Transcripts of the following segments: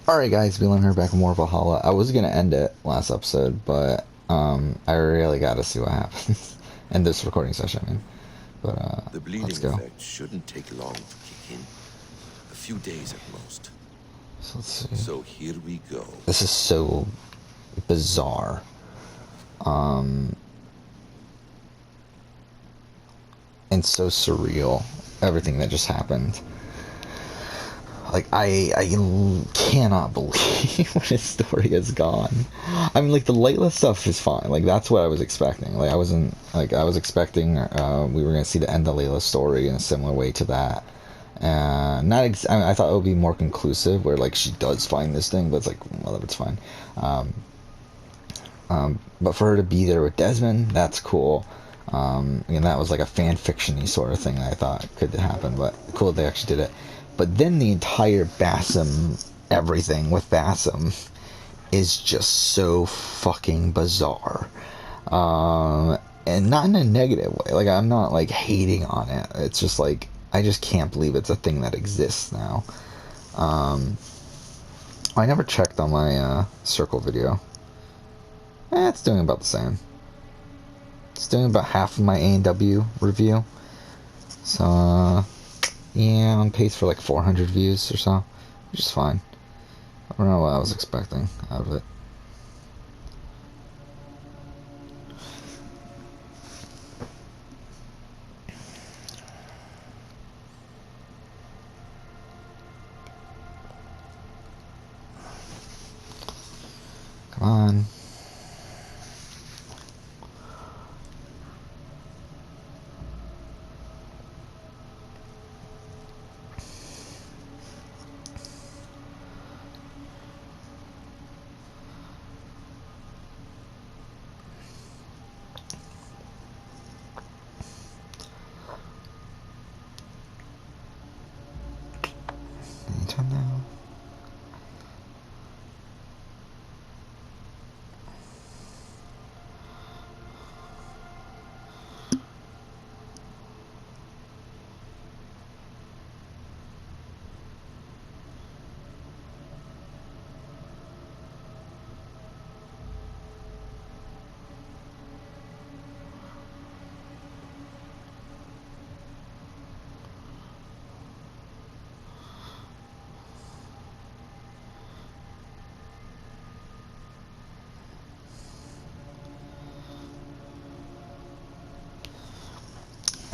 Alright guys, Leland here back with more Valhalla. I was gonna end it last episode, but I really gotta see what happens. End this recording session, I mean. But The let's bleeding go. effect shouldn't take long to kick in. A few days at most. So let's see. So here we go. This is so bizarre. And so surreal. Everything that just happened. Like I cannot believe when his story is gone. I mean, like the Layla stuff is fine. Like that's what I was expecting. Like I was expecting we were gonna see the end of Layla's story in a similar way to that. Not I, mean, I thought it would be more conclusive, where like she does find this thing, but it's like well, it's fine. Um, but for her to be there with Desmond, that's cool. And that was like a fan fiction-y sort of thing that I thought could happen, but cool they actually did it. But then the entire Bassam everything with Bassam is just so fucking bizarre. And not in a negative way. Like I'm not like hating on it. It's just like I just can't believe it's a thing that exists now. I never checked on my circle video. It's doing about the same. It's doing about half of my A&W review. So, yeah, on pace for like 400 views or so, which is fine. I don't know what I was expecting out of it. Come on. Anytime now.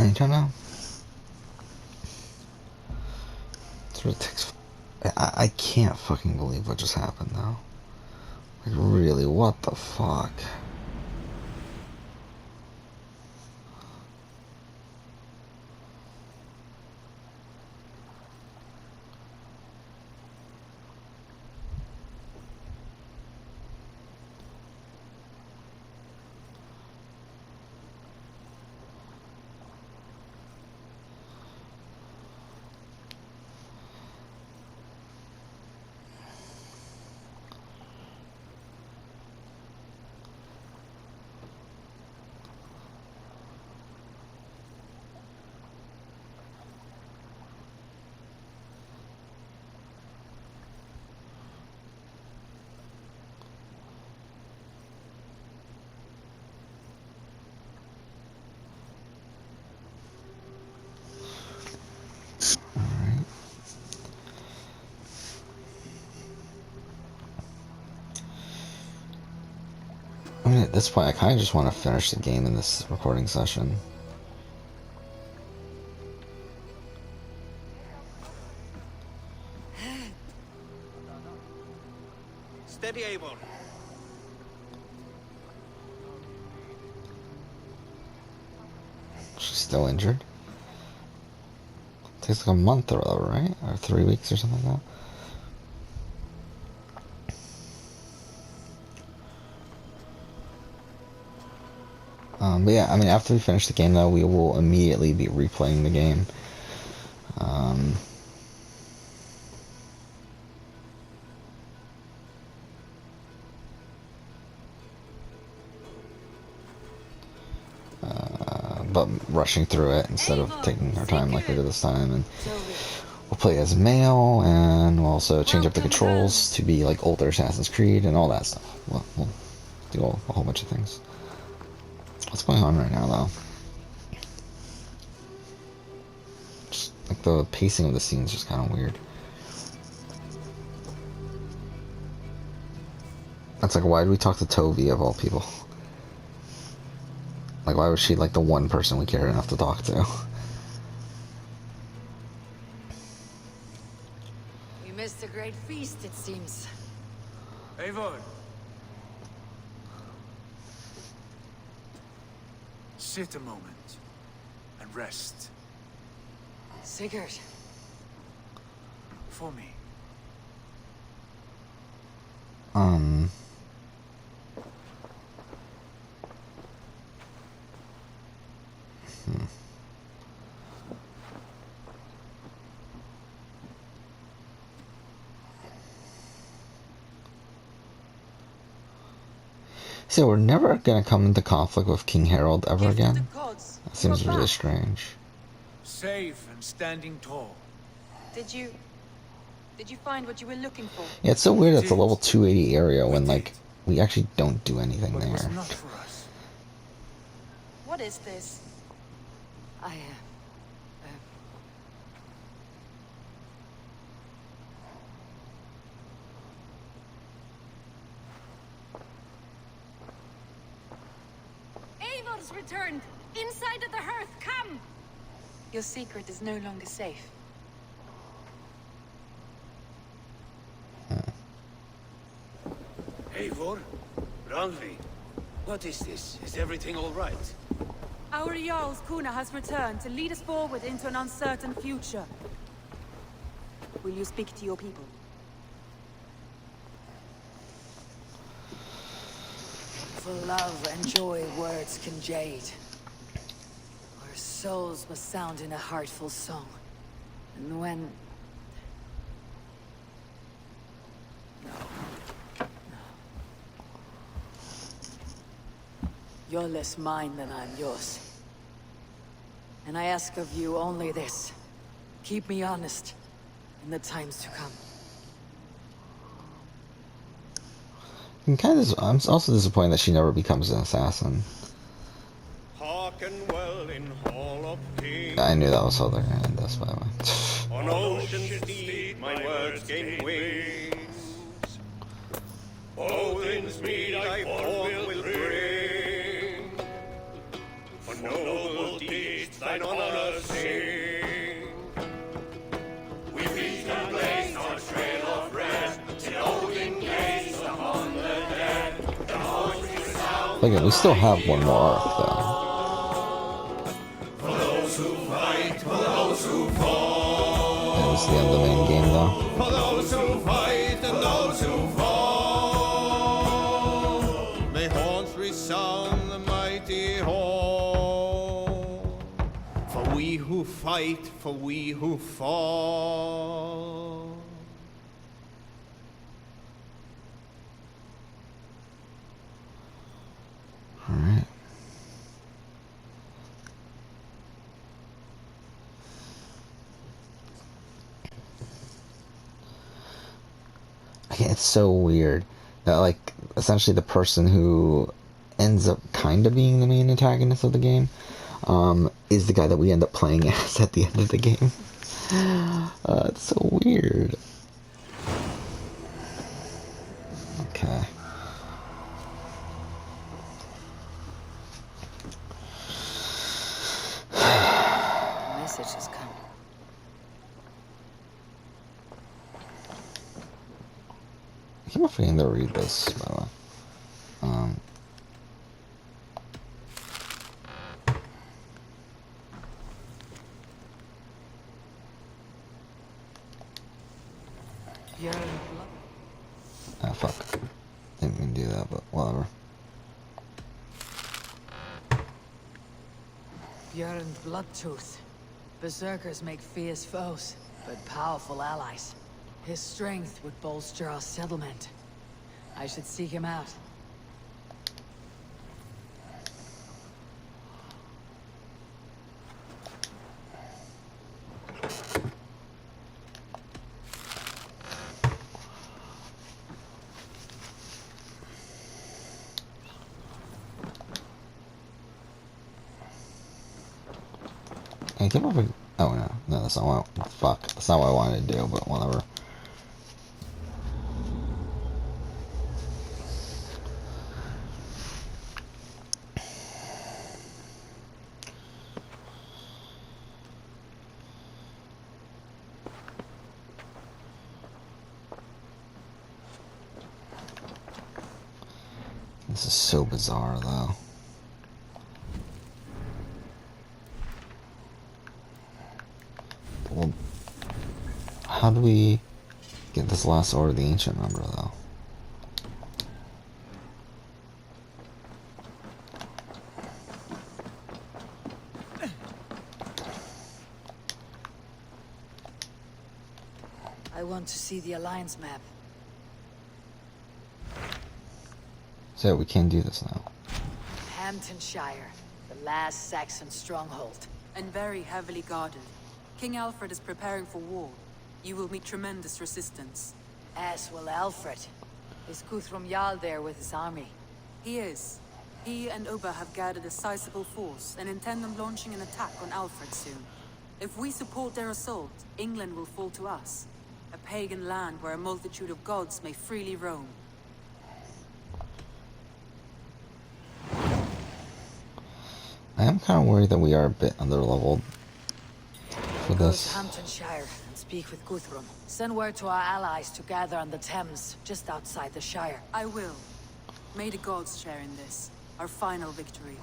Anytime now. It sort of takes. I can't fucking believe what just happened though. Like, really, what the fuck? Alright. I mean, at this point, I kind of just want to finish the game in this recording session. Steady, Abel. She's still injured. Takes like a month or whatever, right? Or 3 weeks or something like that. But yeah, I mean, after we finish the game, though, we will immediately be replaying the game. Um, but rushing through it instead of taking our time like we did this time. And we'll play as male, and we'll also change up the Welcome controls to be like older Assassin's Creed and all that stuff. We'll do a whole bunch of things. What's going on right now, though? Just like the pacing of the scenes just kind of weird. That's like, why did we talk to Tovi of all people? Like, why was she like the one person we cared enough to talk to? We missed a great feast, it seems. Eivor. Sit a moment and rest. Sigurd. For me. Um. So we're never gonna come into conflict with King Harold ever Gift of again? the gods. That seems You're really back. strange. Safe and standing tall. Did you find what you were looking for? Yeah, it's so weird it's a Did. level 280 area when, We like, did. we actually don't do anything But it was there. not for us. What is this? I Eivor's returned! Inside of the hearth, come! Your secret is no longer safe. Eivor? Randvi? What is this? Is everything all right? Our Jarl's Kuna has returned to lead us forward into an uncertain future. Will you speak to your people? For love and joy, words can jade. Our souls must sound in a heartful song. And when... You're less mine than I'm yours. And I ask of you only this. Keep me honest in the times to come. I'm also disappointed that she never becomes an assassin. Hearken well in Hall of Kings. I knew that was how they're gonna end this, by the way. On ocean's steed my words gain wings. Odin's mead I forth will bring. For noble deeds thine honor sing. We reach the place our trail of rest. Till Odin gaze upon the dead. The voice resounds. Look at, we still have one more arc, though. For those who fight, for those who fall. And this is the end of the main game, though. For those who fight and those who fall, may horns resound the mighty hall. For we who fight, for we who fall. Alright. It's so weird that, like, essentially the person who ends up kind of being the main antagonist of the game is the guy that we end up playing as at the end of the game. It's so weird. Okay. A message has come. I keep on forgetting to read this, by the way. You're Ah, fuck. Didn't mean to do that, but whatever. Björn Bloodtooth. Berserkers make fierce foes, but powerful allies. His strength would bolster our settlement. I should seek him out. I came up with... Oh, no. No, that's not what... Fuck. That's not what I wanted to do, but whatever. This is so bizarre, though. Well, how do we get this last Order of the Ancient number, though? I want to see the Alliance map. So we can do this now. Hamptonshire, the last Saxon stronghold. And very heavily guarded. King Alfred is preparing for war. You will meet tremendous resistance. As will Alfred. Is Guthrum Jarl there with his army? He is. He and Ubba have gathered a sizable force and intend on launching an attack on Alfred soon. If we support their assault, England will fall to us. A pagan land where a multitude of gods may freely roam. I am kind of worried that we are a bit underleveled for Go to this. Hamptonshire and speak with Guthrum. Send word to our allies to gather on the Thames, just outside the Shire. I will. May the gods share in this, our final victory.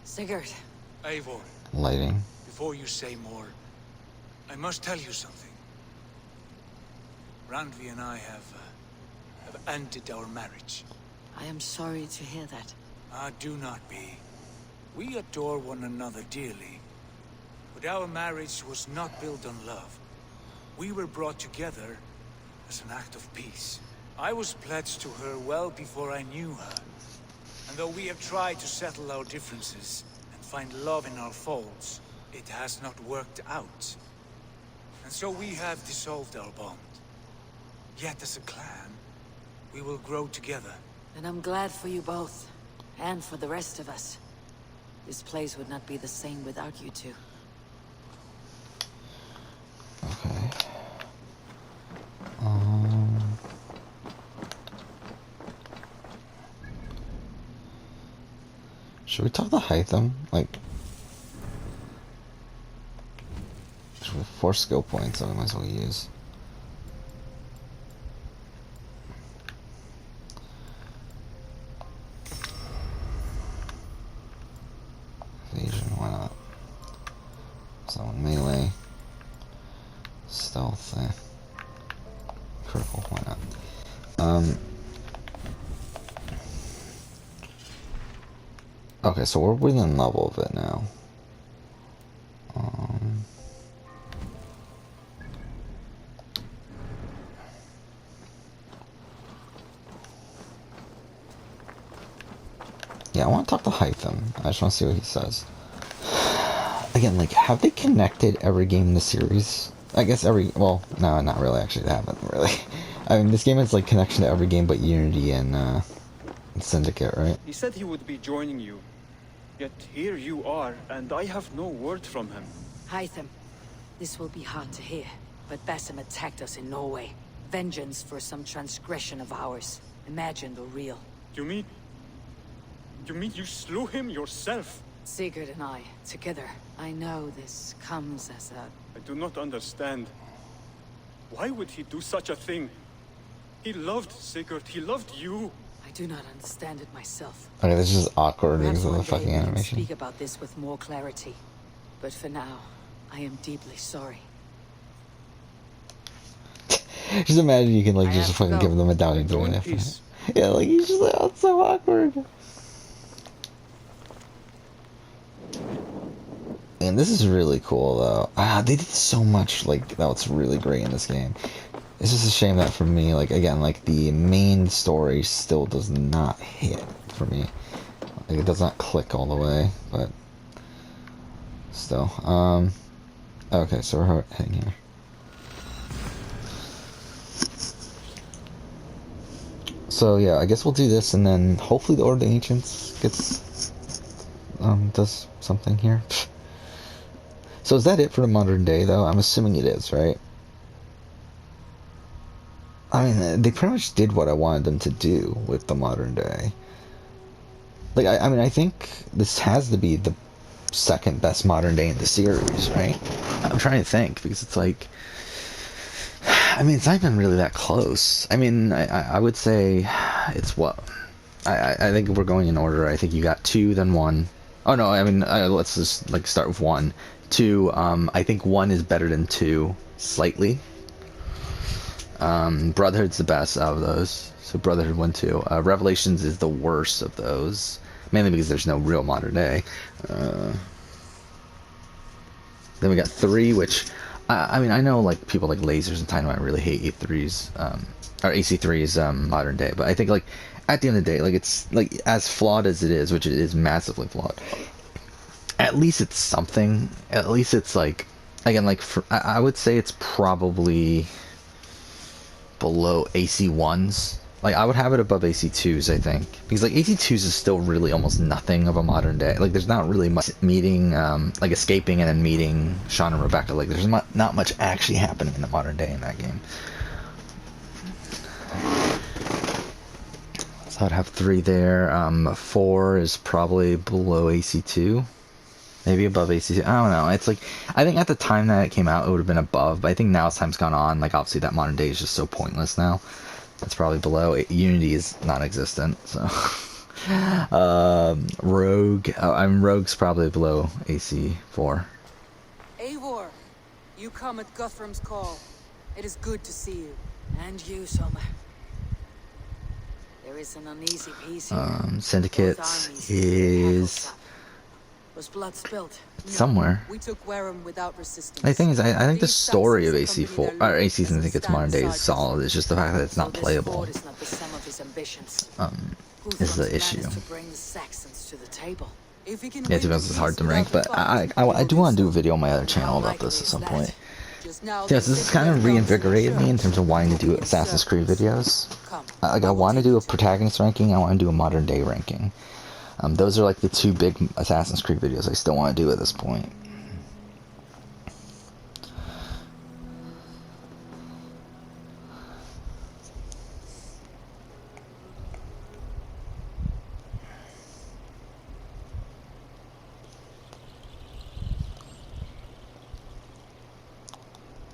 Sigurd, Eivor, Lighting. before you say more, I must tell you something. Randvi and I have ended our marriage. I am sorry to hear that. Ah, do not be. We adore one another dearly. But our marriage was not built on love. We were brought together as an act of peace. I was pledged to her well before I knew her. And though we have tried to settle our differences and find love in our faults, it has not worked out. And so we have dissolved our bond. Yet as a clan, we will grow together. And I'm glad for you both. And for the rest of us. This place would not be the same without you two. Okay. Should we talk to Hytham? Like, we have 4 skill points that we might as well use. Evasion, why not? Someone melee. Stealth, critical, why not? Okay, so we're within level of it now. Yeah, I want to talk to Hytham. I just want to see what he says. Again, like, have they connected every game in the series? I guess well, no, not really, actually, they haven't, really. I mean, this game has, like, connection to every game but Unity and Syndicate, right? He said he would be joining you. Yet here you are, and I have no word from him. Hytham, this will be hard to hear, but Basim attacked us in Norway. Vengeance for some transgression of ours. Imagined or real. You mean you slew him yourself? Sigurd and I, together. I know this comes as a... I do not understand. Why would he do such a thing? He loved Sigurd, he loved you. I do not understand it myself. Okay, this is awkward Perhaps because of one the day fucking we can animation. speak about this with more clarity. But for now, I am deeply sorry. Just imagine you can, like, I just have to fucking go. give them a down and Go do in it. peace. Yeah, like, he's just like, oh, it's so awkward. And this is really cool, though. They did so much, like, that's really great in this game. It's just a shame that for me, like, again, like, the main story still does not hit for me. Like, it does not click all the way, but still. Okay, so we're heading here. So yeah, I guess we'll do this, and then hopefully the Order of the Ancients gets does something here. So is that it for the modern day, though? I'm assuming it is, right? I mean, they pretty much did what I wanted them to do with the modern day. Like, I mean, I think this has to be the second best modern day in the series, right? I'm trying to think, because it's like, I mean, it's not even really that close. I mean, I would say it's what? I think we're going in order. I think you got 2, then 1. Oh no, I mean, let's just like start with 1. 2, I think 1 is better than 2, slightly. Brotherhood's the best out of those. So Brotherhood 1, 2. Revelations is the worst of those. Mainly because there's no real modern day. Then we got 3, which... I mean, I know like people like lasers and time. I really hate A3's or AC3's modern day, but I think like at the end of the day, like it's like as flawed as it is, which it is massively flawed. At least it's something. At least it's like again, like I would say it's probably below AC1's. Like I would have it above AC2's, I think, because like AC2's is still really almost nothing of a modern day. Like there's not really much meeting, like escaping and then meeting Sean and Rebecca. Like there's not much actually happening in the modern day in that game. So I'd have 3 there. 4 is probably below AC2, maybe above AC2. I don't know. It's like I think at the time that it came out, it would have been above, but I think now as time's gone on, like obviously that modern day is just so pointless now. That's probably below. Unity is non-existent, so... Rogue... Rogue's probably below AC4. Eivor, you come at Guthrum's call. It is good to see you. And you, Soma. There is an uneasy peace here. Syndicate is... Was blood spilt? No, somewhere. we took Wareham without resistance. The thing is, I think the These story of Saxons AC4... accompany their Or AC lords Syndicate and modern day is stand solid. It's just the fact that it's not So this playable. fort is not the sum of his ambitions. Is the Guthrum's issue. plan is to bring the Saxons to the table. If we can Yeah, to be honest, it's hard to rank, but I do want to do a video on my other channel about this at some point. Yeah, so this has kind of reinvigorated me in terms of wanting to do Assassin's Creed videos. Like, I want to do a protagonist ranking, I want to do a modern day ranking. Those are like the 2 big Assassin's Creed videos I still want to do at this point.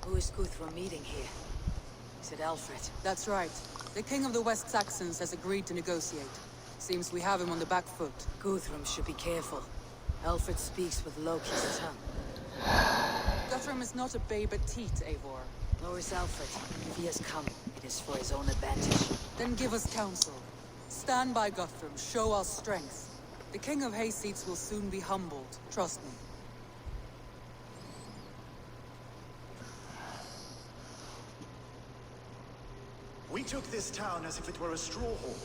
Who is Guthrum meeting here? Is it Alfred? That's right. The King of the West Saxons has agreed to negotiate. Seems we have him on the back foot. Guthrum should be careful. Alfred speaks with Loki's tongue. Guthrum is not a babe at teat, Eivor. Nor is Alfred. If he has come, it is for his own advantage. Then give us counsel. Stand by Guthrum, show our strength. The King of Hayseats will soon be humbled, trust me. We took this town as if it were a stronghold.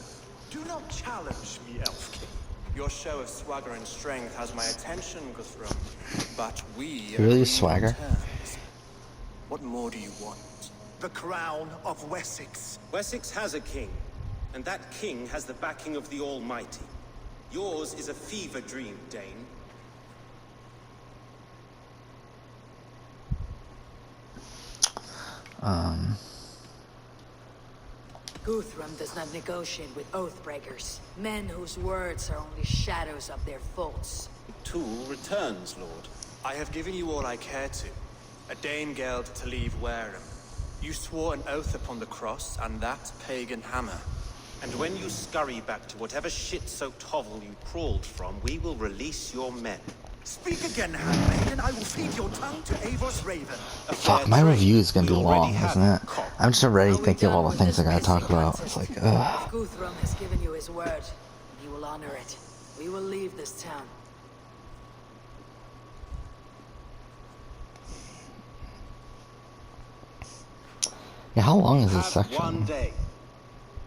Do not challenge me, Elf King. Your show of swagger and strength has my attention, Guthrum. But we... Really agree swagger? on terms. What more do you want? The crown of Wessex. Wessex has a king, and that king has the backing of the Almighty. Yours is a fever dream, Dane. Guthrum does not negotiate with oathbreakers. Men whose words are only shadows of their faults. The tool returns, Lord. I have given you all I care to. A Danegeld to leave Wareham. You swore an oath upon the cross, and that pagan hammer. And when you scurry back to whatever shit-soaked hovel you crawled from, we will release your men. Speak again, handmaid, and I will feed your tongue to Eivor's raven. Fuck, my review is gonna be long, isn't it? I'm just already thinking of all the things I gotta talk about. It's like, ugh. If Guthrum has given you his word, he will honor it. We will leave this town. Yeah, how long is this Have section? one day.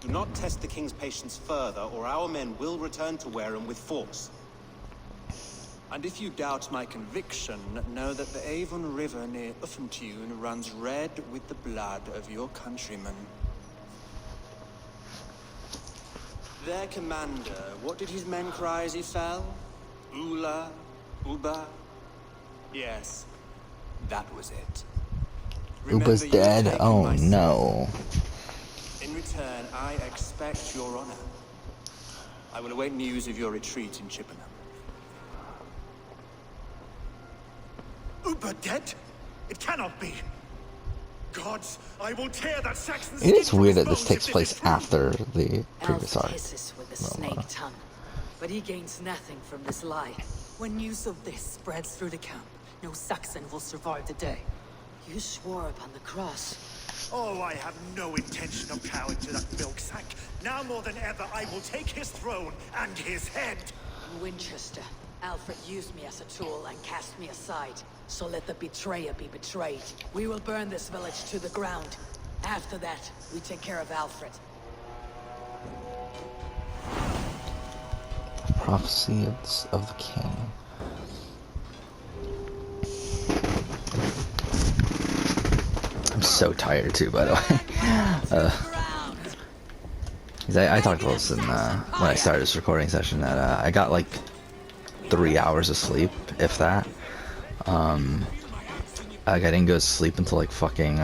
Do not test the king's patience further, or our men will return to Wareham with force. And if you doubt my conviction, know that the Avon River near Uffentune runs red with the blood of your countrymen. Their commander, what did his men cry as he fell? Ula, Uba? Yes, that was it. Uba's Remember, you have dead? taken Oh my no. In return, I expect your honor. I will await news of your retreat in Chippenham. Uber dead? It cannot be. Gods, I will tear that Saxon It is skin from weird his that this bones takes if place is true. after the previous Elf arc. hisses with a snake tongue, but he gains nothing from this lie. When news of this spreads through the camp, no Saxon will survive the day. You swore upon the cross. Oh, I have no intention of bowing to that milksack. Now more than ever, I will take his throne and his head. In Winchester, Alfred used me as a tool and cast me aside. So let the betrayer be betrayed. We will burn this village to the ground. After that, we take care of Alfred. Prophecy of the King. I'm so tired too, by the way. 'Cause I talked about this in, when I started this recording session, that I got like 3 hours of sleep, if that. Like I didn't go to sleep until like fucking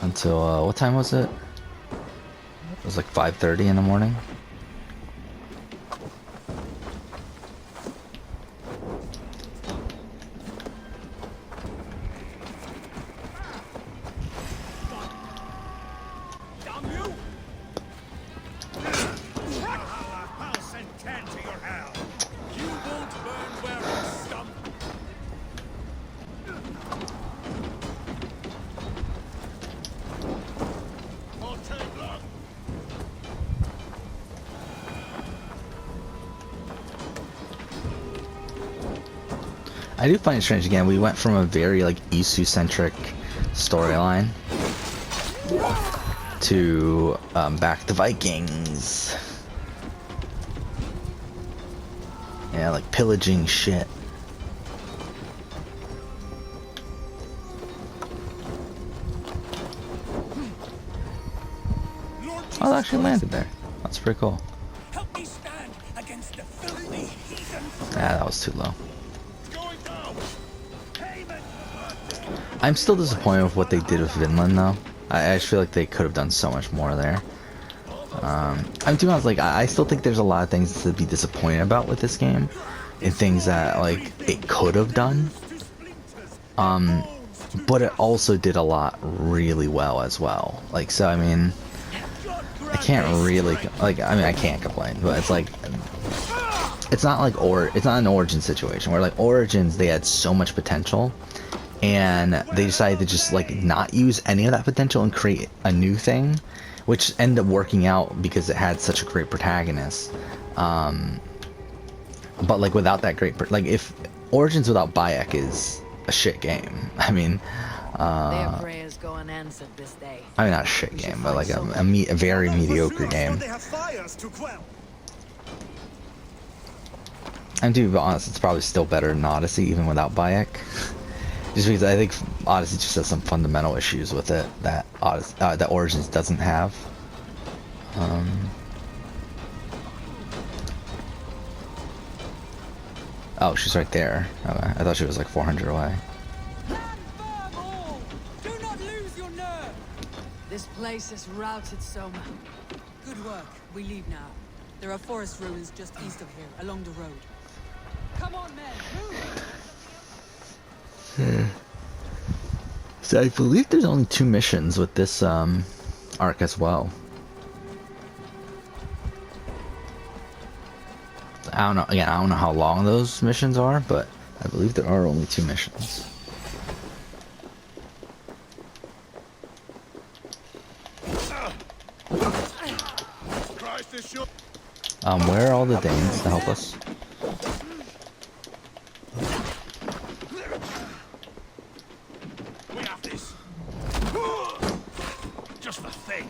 until what time was it? It was like 5:30 in the morning. I'll send 10 to your hell. You won't burn where it's scum. I'll take long. I do find it strange again. We went from a very like Isu-centric storyline to back to Vikings. Yeah, like pillaging shit. Oh, it actually landed there. That's pretty cool. Help me stand against the filthy heathen. Ah, that was too low. Going down. Payment. I'm still disappointed with what they did with Vinland, though. I just feel like they could have done so much more there. I'm too honest, like, I still think there's a lot of things to be disappointed about with this game, and things that, like, it could have done. But it also did a lot really well as well. Like, so, I mean, I can't really, like, I mean, I can't complain, but it's like, it's not like, it's not an Origin situation, where, like, Origins, they had so much potential, and they decided to just, like, not use any of that potential and create a new thing, which ended up working out because it had such a great protagonist. But, like, without that great, like, if Origins without Bayek is a shit game, I mean, Their prayers go unanswered this day. I mean, not a shit game, but like a very mediocre game. They have fires to quell. And to be honest, it's probably still better than Odyssey, even without Bayek. Just because I think Odyssey just has some fundamental issues with it that that Origins doesn't have. Oh, she's right there. Okay. I thought she was like 400 away. Do not lose your nerve. This place is routed, Soma. Good work. We leave now. There are forest ruins just east of here, along the road. Come on, men, move! So I believe there's only 2 missions with this arc as well. I don't know. Again, I don't know how long those missions are, but I believe there are only 2 missions. Christ is sure. Where are all the Danes to help us? We have this. Just the thing.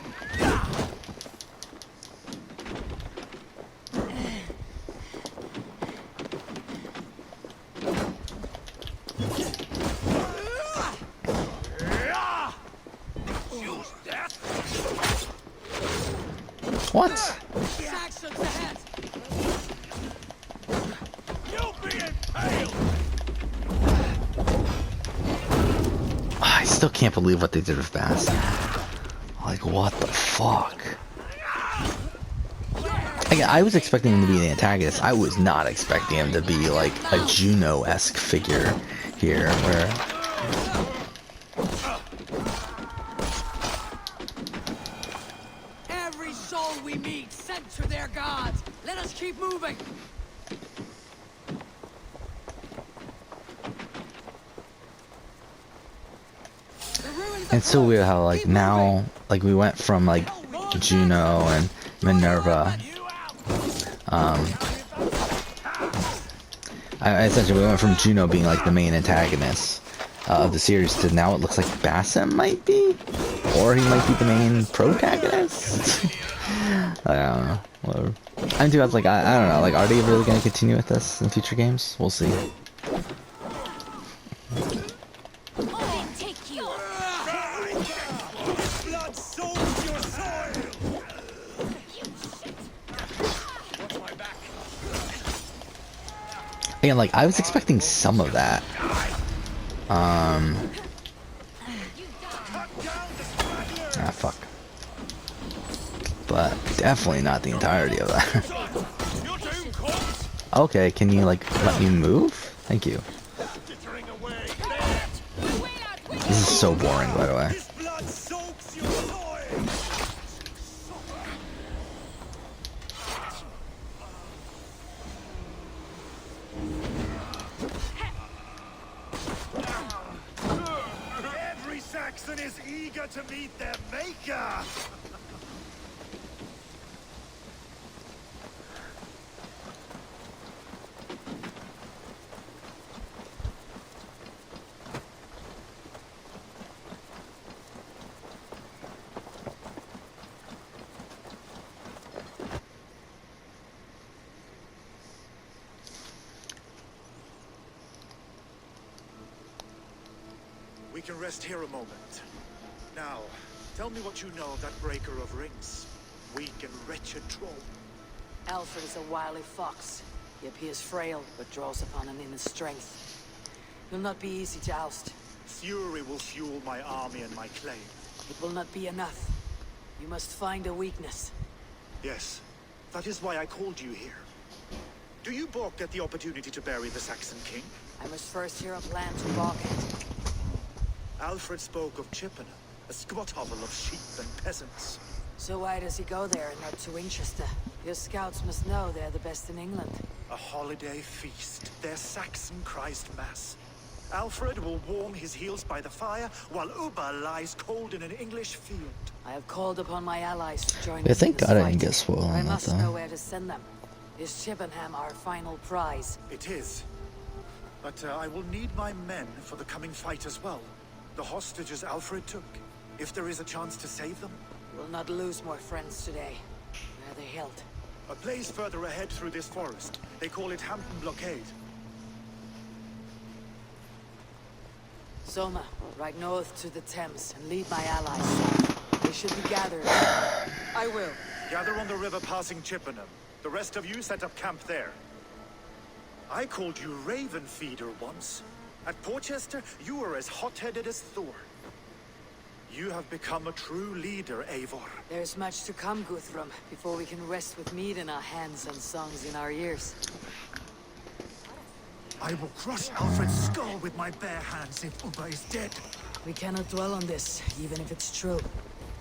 Choose death. What? Saxons ahead! You'll be impaled! I still can't believe what they did with Bass. Like, what the fuck? Again, I was expecting him to be the antagonist. I was not expecting him to be like a Juno-esque figure here, where... Every soul we meet sent to their gods. Let us keep moving. It's so weird how like now, like we went from like Juno and Minerva, essentially we went from Juno being like the main antagonist of the series to now it looks like Bassem might be, or he might be the main protagonist. I don't know. Whatever. I'm too. I was like, I don't know. Like, are they really gonna continue with this in future games? We'll see. Blood soaks your soil! Again, like I was expecting some of that. Fuck. But definitely not the entirety of that. Okay, can you like let me move? Thank you. This is so boring, by the way. His blood soaks your soil! Every Saxon is eager to meet their maker! We can rest here a moment. Now, tell me what you know of that breaker of rings. Weak and wretched troll. Alfred is a wily fox. He appears frail, but draws upon an inner strength. He'll not be easy to oust. Fury will fuel my army and my claim. It will not be enough. You must find a weakness. Yes, that is why I called you here. Do you balk at the opportunity to bury the Saxon king? I must first hear a plan to balk it. Alfred spoke of Chippenham, a squat hovel of sheep and peasants. So why does he go there and not to Winchester? Your scouts must know they're the best in England. A holiday feast, their Saxon Christ Mass. Alfred will warm his heels by the fire, while Uba lies cold in an English field. I have called upon my allies to join Yeah, us in thank this God I fight. didn't get spoiled I on that must though. know where to send them. Is Chippenham our final prize? It is. But I will need my men for the coming fight as well. The hostages Alfred took. If there is a chance to save them. We'll not lose more friends today. Where are they held? A place further ahead through this forest. They call it Hampton Blockade. Soma, ride north to the Thames and lead my allies. They should be gathered. I will. Gather on the river passing Chippenham. The rest of you set up camp there. I called you Raven Feeder once. At Porchester, you were as hot-headed as Thor. You have become a true leader, Eivor. There's much to come, Guthrum, before we can rest with meat in our hands and songs in our ears. I will crush Alfred's skull with my bare hands if Uba is dead. We cannot dwell on this, even if it's true.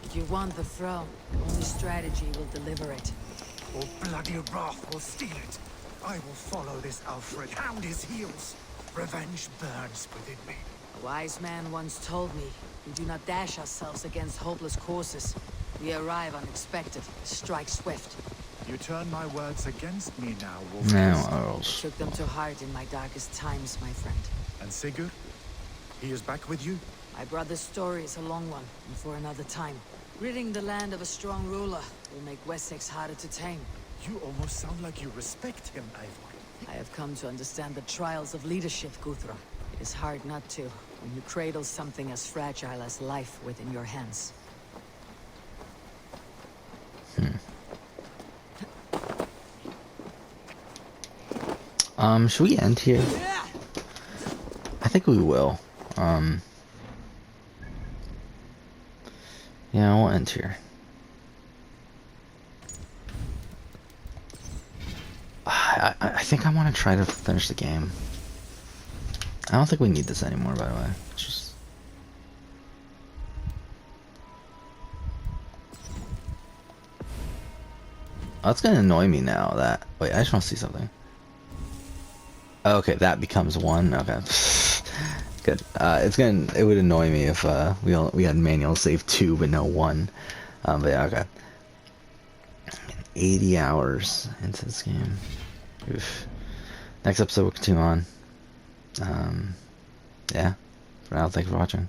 If you want the throne, only strategy will deliver it. Or bloody wrath will steal it. I will follow this Alfred, hound his heels. Revenge burns within me. A wise man once told me, we do not dash ourselves against hopeless courses. We arrive unexpected, strike swift. You turn my words against me now, Now, Wolf. Earls. Took them to heart in my darkest times, my friend. And Sigurd? He is back with you? My brother's story is a long one, and for another time. Ridding the land of a strong ruler will make Wessex harder to tame. You almost sound like you respect him, Eivor. I have come to understand the trials of leadership, Guthrum. It is hard not to, when you cradle something as fragile as life within your hands. Should we end here? I think we will. Yeah, we'll end here. I think I want to try to finish the game. I don't think we need this anymore, by the way. It's just... Oh, it's gonna annoy me now that... Wait, I just want to see something. Okay, that becomes 1. Okay. Good. It would annoy me if we had manual save 2 but no 1. But yeah, okay. 80 hours into this game. Oof. Next episode we'll continue on. Yeah. For now, thanks for watching.